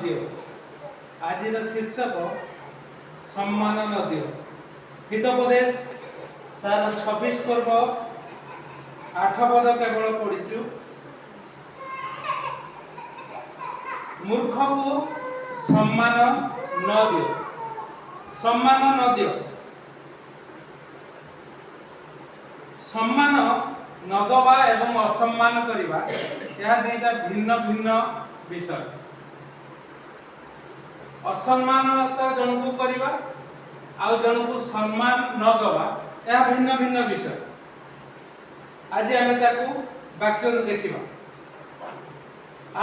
ଦିଅ। ଆଜିର ଶୀର୍ଷକ ସମ୍ମାନ ନ ଦିଅ। ହିତୋପଦେଶ ତାର 26 ପର୍ବ 8 ପଦ କେବଳ ପଢିଛୁ। ମୂର୍ଖକୁ ସମ୍ମାନ ନ ଦିଅ। ସମ୍ମାନ ନ ଦିଅ। ସମ୍ମାନ ନ ଦେବା ଏବଂ ଅସମ୍ମାନ କରିବା ଏହା ଦୁଇଟା ଭିନ୍ନ ଭିନ୍ନ ବିଷୟ। ଅସମ୍ମାନ ତ ଜଣକୁ କରିବା ଆଉ ଜଣକୁ ସମ୍ମାନ ନ ଦେବା ଏହା ଭିନ୍ନ ଭିନ୍ନ ବିଷୟ। ଆଜି ଆମେ ତାକୁ ବାକ୍ୟରୁ ଦେଖିବା।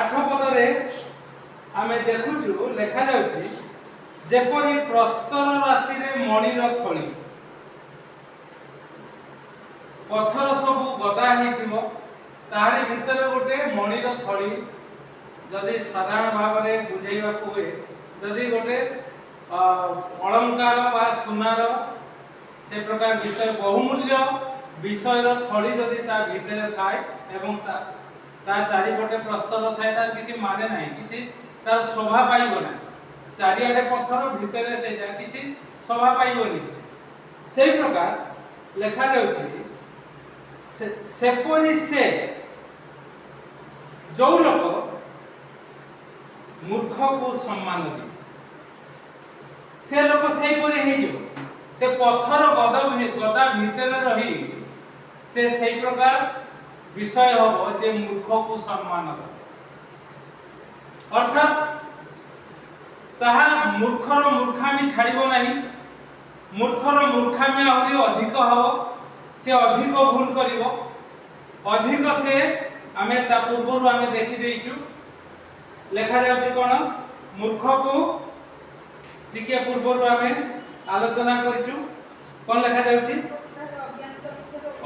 8 ପଦରେ ଆମେ ଦେଖୁଛୁ ଲେଖା ଯାଉଛି ଯେପରି ପ୍ରସ୍ତର ରାଶିରେ ମଣିର ଥଳି ପଥର ସବୁ ଗଦା ହେଇଥିବ ତାହାରି ଭିତରେ ଗୋଟେ ମଣିର ଥଳି ଯଦି ସାଧାରଣ ଭାବରେ ବୁଝେଇବାକୁ ହୁଏ ଯଦି ଗୋଟେ ଅଳଙ୍କାର ବା ସୁନାର ସେ ପ୍ରକାର ବିଷୟ ବହୁମୂଲ୍ୟ ବିଷୟର ଥଳି ଯଦି ତା ଭିତରେ ଥାଏ ଏବଂ ତା ଚାରିପଟେ ପ୍ରସ୍ତର ଥାଏ ତାର କିଛି ମାନେ ନାହିଁ, କିଛି ତାର ଶୋଭା ପାଇବ ନାହିଁ। ଚାରିଆଡ଼େ ପଥର ଭିତରେ ସେଇଟା କିଛି ଶୋଭା ପାଇବନି। ସେଇ ପ୍ରକାର ଲେଖା ଯାଉଛି ସେପରି ସେ ଯୋଉ ଲୋକ ମୂର୍ଖକୁ ସମ୍ମାନ ଦିଏ ସେ ଲୋକ ସେଇପରି ହେଇଯିବ। ସେ ପଥର ଗଦା ଭିତରେ ରହି ସେ ସେଇ ପ୍ରକାର ବିଷୟ ହବ ଯେ ମୂର୍ଖକୁ ସମ୍ମାନ ଦେବ। ଅର୍ଥାତ୍ ତାହା ମୂର୍ଖର ମୂର୍ଖାମି ଛାଡ଼ିବ ନାହିଁ। ମୂର୍ଖର ମୂର୍ଖାମି ଆହୁରି ଅଧିକ ହବ। ସେ ଅଧିକ ଭୁଲ କରିବ। ଅଧିକ ସେ ଆମେ ତା ପୂର୍ବରୁ ଆମେ ଦେଖି ଦେଇଛୁ ଲେଖା ଯାଉଛି କ'ଣ ମୂର୍ଖକୁ ଟିକେ ପୂର୍ବରୁ ଆମେ ଆଲୋଚନା କରିଛୁ। କ'ଣ ଲେଖା ଯାଉଛି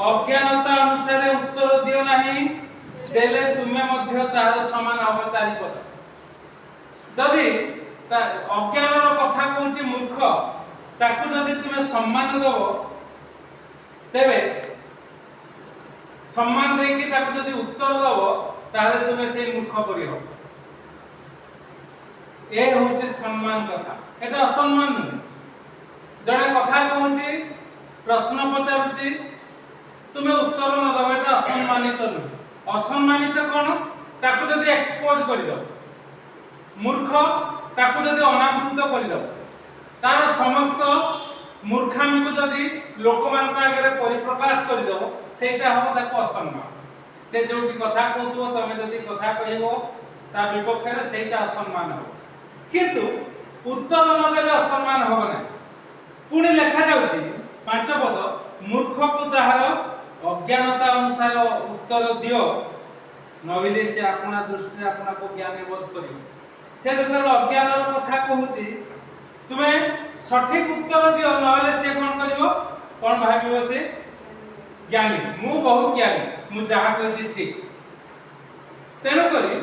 ଅଜ୍ଞାନତା ଅନୁସାରେ ଉତ୍ତର ଦିଅ ନାହିଁ ଦେଲେ ତୁମେ ମଧ୍ୟ ତାହାର ସମାନ ହବ। ଚାରିପଦ ଯଦି ଅଜ୍ଞାନର କଥା କହୁଛି ମୂର୍ଖ ତାକୁ ଯଦି ତୁମେ ସମ୍ମାନ ଦେବ ତେବେ ସମ୍ମାନ ଦେଇକି ତାକୁ ଯଦି ଉତ୍ତର ଦେବ ତାହେଲେ ତୁମେ ସେଇ ମୂର୍ଖ ପରି ହବ। ଏ ହଉଛି ସମ୍ମାନ କଥା। এটা ଅସମ୍ମାନ ନୁହେଁ। ଜଣେ କଥା କହୁଛି ପ୍ରଶ୍ନ ପଚାରୁଛି ତୁମେ ଉତ୍ତର ନ ଦେବ এটা ଅସମ୍ମାନିତ ନୁହେଁ। ଅସମ୍ମାନିତ କ'ଣ ତାକୁ ଯଦି ଏକ୍ସପୋଜ କରିଦେବ ମୂର୍ଖ ତାକୁ ଯଦି ଅନାବୃତ କରିଦେବ ତାର ସମସ୍ତ ମୂର୍ଖାମିକୁ ଯଦି ଲୋକମାନଙ୍କ ଆଗରେ ପରିପ୍ରକାଶ କରିଦେବ ସେଇଟା ହବ ତାକୁ ଅସମ୍ମାନ। ସେ ଯୋଉଠି କଥା କହୁଥିବ ତମେ ଯଦି କଥା କହିବ ତା ବିପକ୍ଷରେ ସେଇଟା ଅସମ୍ମାନ ହବ। କିନ୍ତୁ ଉତ୍ତର ନ ଦେଲେ ଅସମ୍ମାନ ହବ ନାହିଁ। ପୁଣି ଲେଖା ଯାଉଛି 5 ପଦ ମୂର୍ଖକୁ ତାହାର ଅଜ୍ଞାନତା ଅନୁସାରେ ଉତ୍ତର ଦିଅ ନହେଲେ ସେ ଆପଣା ଦୃଷ୍ଟିରେ ଆପଣାକୁ ଜ୍ଞାନୀ ବୋଧ କରିବ। ସେ ଯେତେବେଳେ ଅଜ୍ଞାନର କଥା କହୁଛି ତୁମେ ସଠିକ ଉତ୍ତର ଦିଅ ନହେଲେ ସେ କ'ଣ କରିବ କ'ଣ ଭାବିବ ସେ ଜ୍ଞାନୀ, ମୁଁ ବହୁତ ଜ୍ଞାନୀ, ମୁଁ ଯାହା କହିଛି ଠିକ। ତେଣୁକରି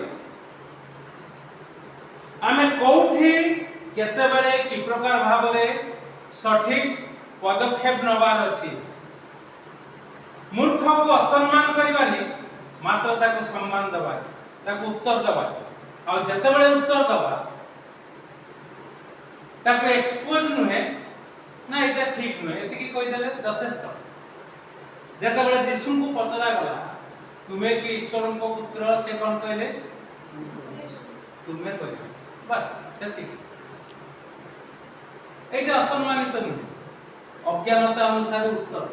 ଆମେ କୋଉଠି କେତେବେଳେ କି ପ୍ରକାର ଭାବରେ ସଠିକ ପଦକ୍ଷେପ ନେବାର ଅଛି। ମୂର୍ଖକୁ ଅସମ୍ମାନ କରିବାନି ମାତ୍ର ତାକୁ ସମ୍ମାନ ଦେବା, ତାକୁ ଉତ୍ତର ଦେବା। ଆଉ ଯେତେବେଳେ ଉତ୍ତର ଦେବା ତାକୁ ଏକ୍ସପୋଜ ନୁହେଁ ନା ଏଇଟା ଠିକ ନୁହେଁ ଏତିକି କହିଦେଲେ ଯଥେଷ୍ଟ। ଯେତେବେଳେ ଯୀଶୁଙ୍କୁ ପଚରାଗଲା ତୁମେ କି ଈଶ୍ୱରଙ୍କ ପୁତ୍ର ସେ କ'ଣ କହିଲେ ତୁମେ କହିଲ ବାସ୍ ସେତିକି। এইটা অসম্মানিত নয়, অজ্ঞানতা অনুসারে উত্তর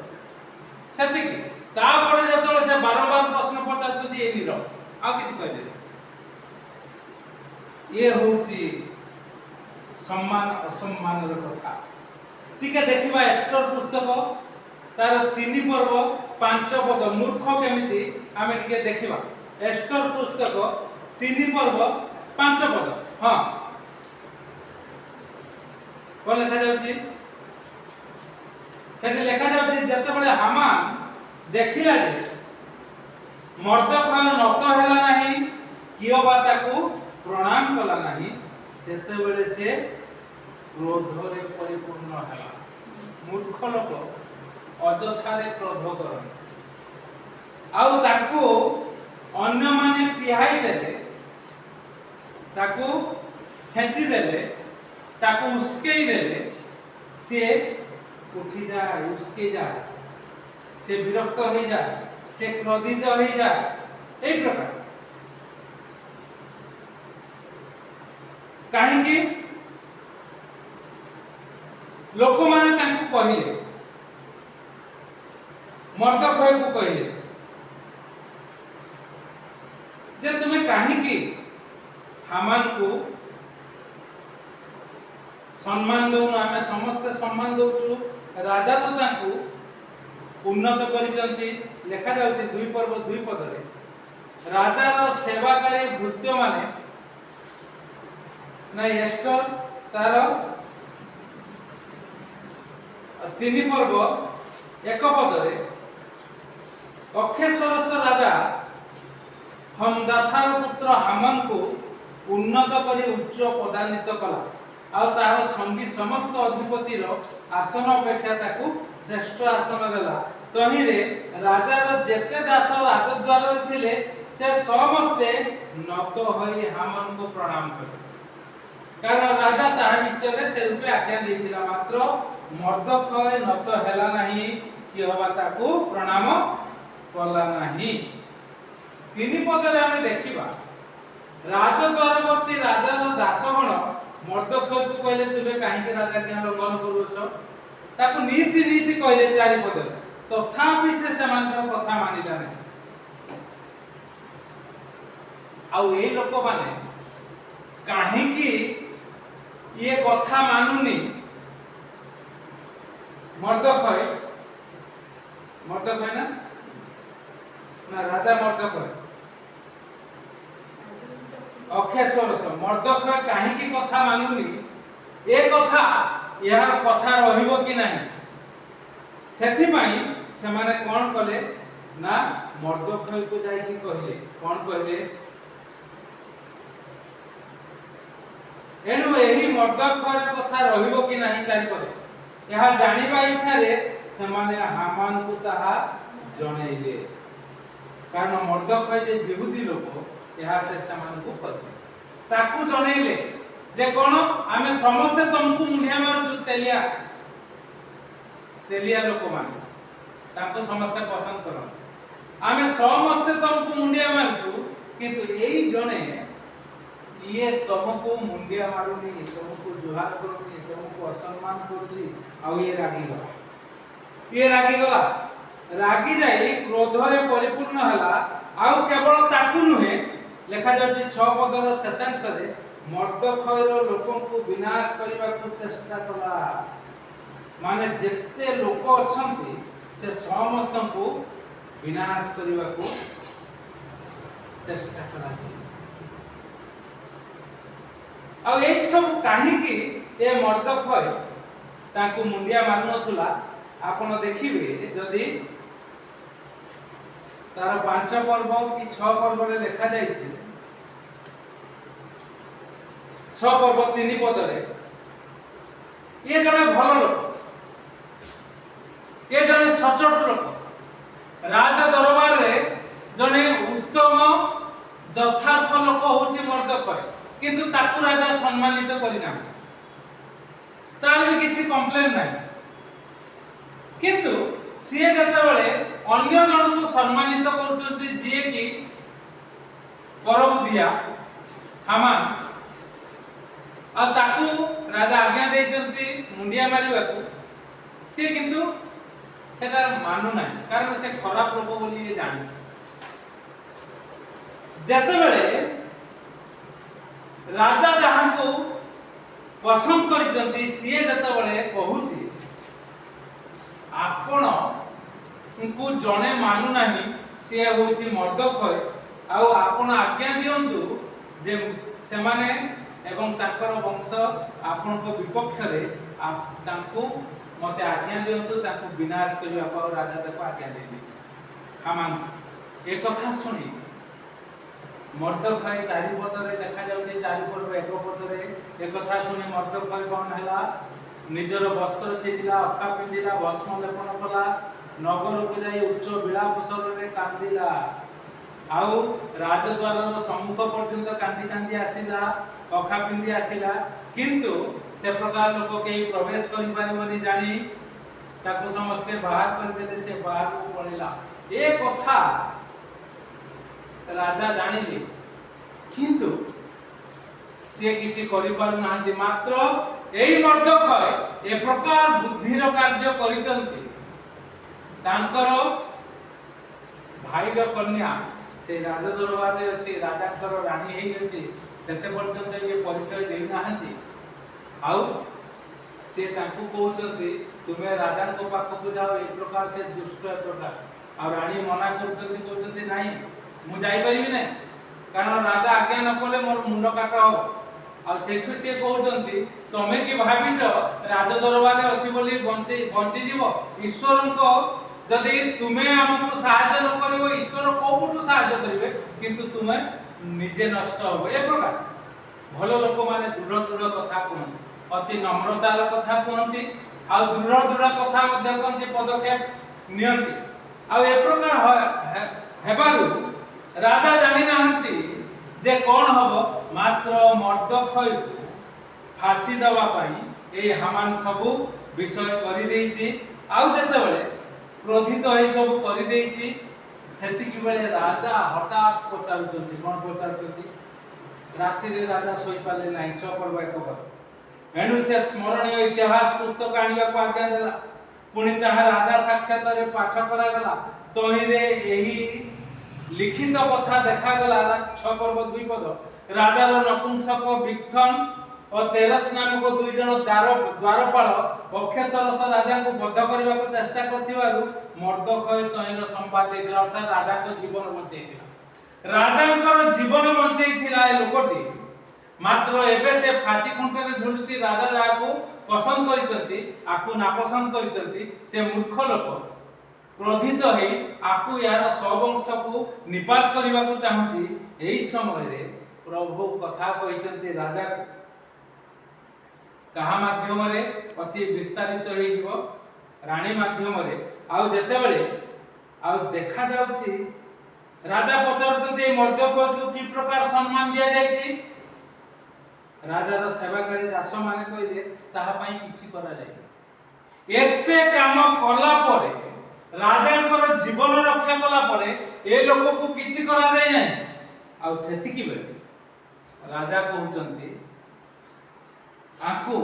সেতিকি। তারপরে যেতବେଳେ সে বারবার প্রশ্ন পচারুছি এই নীরব আর কিছু কইলে ইয়ে হচ্ছে সম্মান অসম্মানের কথা। টিকে দেখিবা এস্টর পুস্তক তার 3 পর্ব 5 পদ মূর্খ কেমিতি আমি টিকে দেখিবা। এস্টর পুস্তক 3 পর্ব 5 পদ। হ্যাঁ কোন লেখা যাଉଛି সেটি লেখা যাଉଛି যেତେବେଳେ হামান ଦେଖିଲା ଯେ ମର୍ଦ୍ଦଖାଇ ନତ ହେଲା ନାହିଁ କିଏ ବା ତାକୁ ପ୍ରଣାମ କଲା ନାହିଁ ସେତେବେଳେ ସେ କ୍ରୋଧରେ ପରିପୂର୍ଣ୍ଣ ହେଲା। ମୂର୍ଖ ଲୋକ ଅଯଥାରେ କ୍ରୋଧ କରନ୍ତି ଆଉ ତାକୁ ଅନ୍ୟମାନେ ଟିହାଇ ଦେଲେ ତାକୁ खेची देले ताको उस्केई देले से उठी जाए उस्के जाए से विरक्त हो जाए से क्रोधित हो जाए एक प्रकार कहीं लोक माने तांको कहिले मर्दखय को कहिले जे तुम्हें कहीं हामान को सम्मान दो आमे समस्त सम्मान दउछु राजा तो तांको उन्नत करिसंती लेखा जाउची दुई पर्व दुई पदरे राजार सेवाकारी भृत्य माने ना एस्टर तार तीन पर्व एक पदरे अक्षेश्वरस राजा हमदाथार पुत्र हामान को उन्नत करी उच्च पदान्वित कला आउ तार संगी समस्त अधिपतिर आसन अपेक्षा ताकू श्रेष्ठ आसन देला तहिरे राजार जेते दास राजद्वार थिले से समस्ते नत होई हामान को प्रणाम करे कारण राजा ताहा विषय रे से रूपे आज्ञा देथिला मात्र मर्दखय नत हेला नाही कि हवा ताकू प्रणाम कला नाही तीन पदरे हमें देखिबा राजद्वारवर्ती राजार दासगण मर्दखय को कहले तुबे काहे के राजा के लंघन करूछ ताकू नीति नीति कहले चारि पदरे तथापि से समानकर कथा मानिला नै आउ ए लोक माने काहे कि ये कथा मानुनी मर्दखय मर्दखय ना राजा मर्दखय अक्षेश्वरस मर्दखय काहे की कथा मानुनी ए कथा यार कथा रहिबो कि नाही सेथि पई से माने कोन कले ना मर्दखय को जाई कि कहले कोन कहले एनु एही मर्दखय कथा रहिबो कि नाही चारि पदे यह जानिबा इच्छा रे से माने हामान को ताहा जणैले कारण मर्दखय जे यहूदी लोक यह से समान को कहले ताकू जणैले जे कोन आमे समस्त तुमको मुंडिया मारु तेलिया तेलिया लोक माने ताको समस्त पसंद करो आमे समस्त तुमको मुंडिया मारु किंतु एई जणे ये तुमको मुंडिया मारुनी तुमको जुहार करूनी तुमको असम्मान करूची आ ये रागी गला रागी जाई क्रोध रे परिपूर्ण हला आउ केवल ताकू नुहे लेखा जाउची 6 पदर शेषांश रे मर्दखयर लोकन को विनाश करबा को चेष्टा कला माने जेते लोक अछंती से समस्त को विनाश करबा को चेष्टा कला आ ए सब काहे कि ए मर्दखय ताको मुंडिया मारु नथुला आपण देखिबे जदी तार 5 पर्व कि 6 पर्व रे लिखा जायछि 6 पर्व 3 पदरे ये जने भल लोक ये जने सचोट लोक राज दरबार रे जने उत्तम यथार्थ लोक होछि मर्दखय किंतु ताकू राजा सम्मानित करिना तार भी किछि कंप्लेन नाही किंतु सिए जते बेले अन्य जन को सम्मानित करउती जे कि परबुदिया हामान आ ताकू राजा आज्ञा देइचंती मुंडिया मारिबा को से किंतु सेटा मानु नाही कारण से खराब लोक बोली ये जानि जते बेले राजा जहां को पसंद करिसंती सिए जते बेले कहूची आपण को जने मानु नाही से होची मर्दखय आ आपण आज्ञा दियंतु जे से माने एवं ताकर वंश आपण को विपक्ष रे तांको मते आज्ञा दियंतु तांको विनाश करिया पर राजा ताको आज्ञा देबी हामान ए कथा सुनी मर्दखय 4 पदरे देखा जाउचे 4 पर्व 1 पदरे ए कथा सुनी मर्दखय कोन हैला निजर वस्त्र छेदिला अखा पिंदिला भस्म लेपन कला नगर को जाई उच्च बिलापसर रे कांदिला आउ राजद्वार सम्मुख पर्यंत कांदी कांदी आसिला ଅଖା ପିନ୍ଧି ଆସିଲା, କିନ୍ତୁ ସେ ପ୍ରକାର ଲୋକ କେହି ପ୍ରବେଶ କରିପାରିବନି ଜାଣି ତାକୁ ସମସ୍ତେ ବାହାର କରିଦେଲେ, ସେ ବାହାରକୁ ପଳେଇଲା। ଏ କଥା ରାଜା ଜାଣିଲେ, କିନ୍ତୁ ସିଏ କିଛି କରିପାରୁନାହାନ୍ତି। ମାତ୍ର ଏଇ ମର୍ଦ୍ଦଖୟ ଏ ପ୍ରକାର ବୁଦ୍ଧିର କାର୍ଯ୍ୟ କରିଛନ୍ତି। ତାଙ୍କର ଭାଇର କନ୍ୟା ସେ ରାଜ ଦରବାରରେ ଅଛି, ରାଜାଙ୍କର ରାଣୀ ହେଇଅଛି, ସେତେ ପର୍ଯ୍ୟନ୍ତ ଇଏ ପରିଚୟ ଦେଇନାହାନ୍ତି। ଆଉ ସେ ତାଙ୍କୁ କହୁଛନ୍ତି ତୁମେ ରାଜାଙ୍କ ପାଖକୁ ଯାଅ, ଏ ପ୍ରକାର ସେ ଦୁଷ୍ଟ ଏ ପ୍ରକାର। ଆଉ ରାଣୀ ମନା କରୁଛନ୍ତି, କହୁଛନ୍ତି ନାଇଁ ମୁଁ ଯାଇପାରିବି ନାହିଁ, କାରଣ ରାଜା ଆଜ୍ଞା ନ କଲେ ମୋର ମୁଣ୍ଡ କାଟ ହବ। ଆଉ ସେଠୁ ସିଏ କହୁଛନ୍ତି ତମେ କି ଭାବିଛ ରାଜ ଦରବାରରେ ଅଛି ବୋଲି ବଞ୍ଚିଯିବ? ଈଶ୍ୱରଙ୍କ ଯଦି ତୁମେ ଆମକୁ ସାହାଯ୍ୟ ନ କରିବ, ଈଶ୍ୱର କୋଉଠୁ ସାହାଯ୍ୟ କରିବେ? କିନ୍ତୁ ତୁମେ ନିଜେ ନଷ୍ଟ ହବ। ଏ ପ୍ରକାର ଭଲ ଲୋକମାନେ ଦୃଢ଼ ଦୃଢ଼ କଥା କୁହନ୍ତି, ଅତି ନମ୍ରତାର କଥା କୁହନ୍ତି, ଆଉ ଦୃଢ଼ ଦୃଢ଼ କଥା ମଧ୍ୟ କୁହନ୍ତି, ପଦକ୍ଷେପ ନିଅନ୍ତି। ଆଉ ଏ ପ୍ରକାର ହେବାରୁ ରାଜା ଜାଣିନାହାନ୍ତି ଯେ କଣ ହବ। ମାତ୍ର ମର୍ଦ୍ଦଖୟକୁ ଫାଶୀ ଦେବା ପାଇଁ এই ହାମାନ ସବୁ ବିଷୟ କରିଦେଇଛି। ଆଉ ଯେତେବେଳେ କ୍ରୋଧିତ ଏହି ସବୁ କରିଦେଇଛି, ସେତିକି ବେଳେ ରାଜା ହଠାତ୍ ପଚାରୁଛନ୍ତି, କଣ ପଚାରୁଛନ୍ତି? ରାତିରେ ରାଜା ଶୋଇପାରିଲେ ନାହିଁ, 6 ପର୍ବ 1 ପର୍ବ। ଏଣୁ ସେ ସ୍ମରଣୀୟ ଇତିହାସ ପୁସ୍ତକ ଆଣିବାକୁ ଆଜ୍ଞା ଦେଲା। ପୁଣି ତାହା ରାଜା ସାକ୍ଷାତରେ ପାଠ କରାଗଲା। ତହିଁରେ ଏହି লিখিত কথা দেখাগলা। 6 পর্ব 2 পদ। রাজার নপুংসক বিক্থন ও তেরস নামক 2 জন দ্বারপাল অক্ষেশ্বরস রাজাকে বদ্ধ କରିବାକୁ চেষ্টা করଥିବାରୁ মর্দ্দখয় তহিଁର ସମ୍ବାଦ ଦେଇଥିଲା, ଅର୍ଥାৎ ରାଜାଙ୍କ ଜୀବନ ବଞ୍ଚେଇଥିଲା। ରାଜାଙ୍କର ଜୀବନ ବଞ୍ଚେଇଥିଲା ଏ ଲୋକଟି। ମାତ୍ର ଏବେ ସେ ଫାଶୀ ଖୁଣ୍ଟରେ ଝୁଲୁଛି। ରାଜା ଯାହାକୁ ପସନ୍ଦ କରିଛନ୍ତି, ଆକୁ ନାପସନ୍ଦ କରିଛନ୍ତି, ସେ ମୂର୍ଖ ଲୋକ କ୍ରୋଧିତ ହେଇ ଆକୁ ଏହାର ସବଂଶକୁ ନିପାତ କରିବାକୁ ଚାହୁଁଛି। ଏହି ସମୟରେ ପ୍ରଭୁ କଥା କହିଛନ୍ତି ରାଜାକୁ, କାହା ମାଧ୍ୟମରେ? ଅତି ବିସ୍ତାରିତ ହେଇଯିବ, ରାଣୀ ମାଧ୍ୟମରେ। ଆଉ ଯେତେବେଳେ ଆଉ ଦେଖାଯାଉଛି, ରାଜା ପଚାରୁଛନ୍ତି ଏ ମର୍ଦ୍ଦଖୟକୁ କି ପ୍ରକାର ସମ୍ମାନ ଦିଆଯାଇଛି? ରାଜାର ସେବାକାରୀ ଦାସମାନେ କହିଲେ ତାହା ପାଇଁ କିଛି କରାଯାଇନି। ଏତେ କାମ କଲା ପରେ, ରାଜାଙ୍କର ଜୀବନ ରକ୍ଷା କଲା ପରେ ଏ ଲୋକକୁ କିଛି କରାଯାଇ ନାହିଁ। ଆଉ ସେତିକି ବେଳେ ରାଜା କହୁଛନ୍ତି ଆକୁ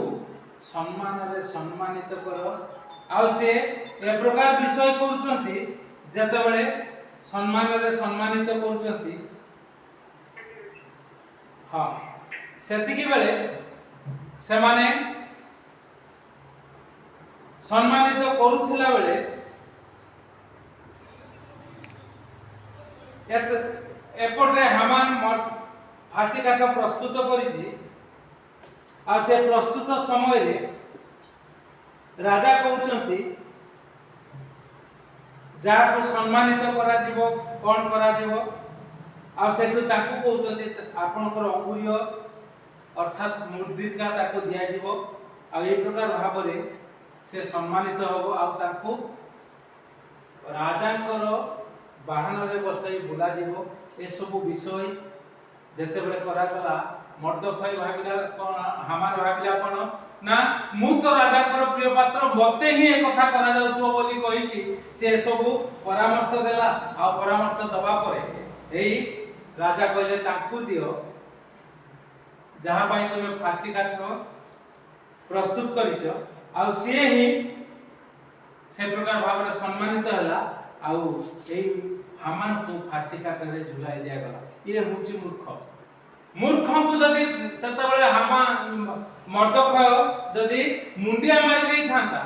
ସମ୍ମାନରେ ସମ୍ମାନିତ କର। ଆଉ ସେ ଏ ପ୍ରକାର ବିଷୟ କରୁଛନ୍ତି, ଯେତେବେଳେ ସମ୍ମାନରେ ସମ୍ମାନିତ କରୁଛନ୍ତି, ହଁ ସେତିକି ବେଳେ ସେମାନେ ସମ୍ମାନିତ କରୁଥିଲା ବେଳେ ଏପଟେ ହାମାନ ଫାଶୀ କାଠ ପ୍ରସ୍ତୁତ କରିଛି। ଆଉ ସେ ପ୍ରସ୍ତୁତ ସମୟରେ ରାଜା କହୁଛନ୍ତି ଯାହାକୁ ସମ୍ମାନିତ କରାଯିବ, କଣ କରାଯିବ? ଆଉ ସେଠୁ ତାକୁ କହୁଛନ୍ତି ଆପଣଙ୍କର ଅଙ୍ଗୁରୀୟ ଅର୍ଥାତ୍ ମୁଦ୍ରିକା ତାକୁ ଦିଆଯିବ। ଆଉ এই ପ୍ରକାର ଭାବରେ ସେ ସମ୍ମାନିତ ହେବ। ଆଉ ତାକୁ ରାଜାଙ୍କର ବାହନରେ ବସାଇ ବୁଲାଯିବ। ଏସବୁ ବିଷୟ ଯେତେବେଳେ କରାଗଲା, ମର୍ଦ୍ଦଖୟ ଭାବିଲା କଣ? ହାମାନ ଭାବିଲା କଣ ନା, ମୁଁ ତ ରାଜାଙ୍କର ପ୍ରିୟ ପାତ୍ର, ମତେ ହିଁ ଏ କଥା କରାଯାଉଥିବ ବୋଲି କହିକି ସେ ସବୁ ପରାମର୍ଶ ଦେଲା। ଆଉ ପରାମର୍ଶ ଦେବା ପରେ ଏଇ ରାଜା କହିଲେ ତାଙ୍କୁ ଦିଅ, ଯାହା ପାଇଁ ତୁମେ ଫାଶୀ କାଠ ପ୍ରସ୍ତୁତ କରିଛ। ଆଉ ସିଏ ହିଁ ସେ ପ୍ରକାର ଭାବରେ ସମ୍ମାନିତ ହେଲା। ଆଉ ଏଇ ହାମାନକୁ ଫାଶୀ କାଠରେ ଝୁଲାଇ ଦିଆଗଲା। ଇଏ ହେଉଛି ମୂର୍ଖ। ମୂର୍ଖଙ୍କୁ ଯଦି ସେତେବେଳେ ମର୍ଦ୍ଦଖୟ ଯଦି ମୁଣ୍ଡିଆ ମାରି ଦେଇଥାନ୍ତା,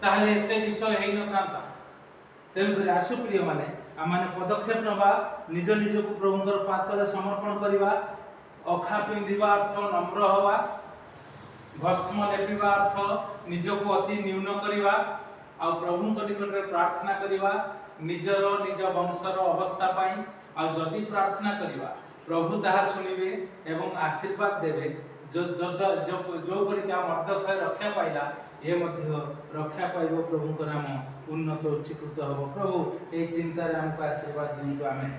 ତାହେଲେ ଏତେ ବିଷୟ ହେଇନଥାନ୍ତା। ତେଣୁକରି ଆସୁ ପ୍ରିୟ ମାନେ, ଆମେ ପଦକ୍ଷେପ ନେବା, ନିଜ ନିଜକୁ ପ୍ରଭୁଙ୍କର ପାଦତଳେ ସମର୍ପଣ କରିବା। ଅଖା ପିନ୍ଧିବା ଅର୍ଥ ନମ୍ର ହେବା, ଭସ୍ମ ଲେପିବା ଅର୍ଥ ନିଜକୁ ଅତି ନ୍यून କରିବା। ଆଉ ପ୍ରଭୁଙ୍କ ନିକଟରେ ପ୍ରାର୍ଥନା କରିବା ନିଜର ନିଜ ବଂଶର ଅବସ୍ଥା ପାଇଁ। ଆଉ ଯଦି ପ୍ରାର୍ଥନା କରିବା, ପ୍ରଭୁ ତାହା ଶୁଣିବେ ଏବଂ ଆଶୀର୍ବାଦ ଦେବେ। ଯୋଉପରିକା ମର୍ଦ୍ଦଖୟ ରକ୍ଷା ପାଇଲା, ଏ ମଧ୍ୟ ରକ୍ଷା ପାଇବ। ପ୍ରଭୁଙ୍କ ନାମ ଉନ୍ନତ ଉଚ୍ଚୀକୃତ ହେବ। ପ୍ରଭୁ ଏହି ଚିନ୍ତାରେ ଆମକୁ ଆଶୀର୍ବାଦ ଦିଅନ୍ତୁ। ଆମେ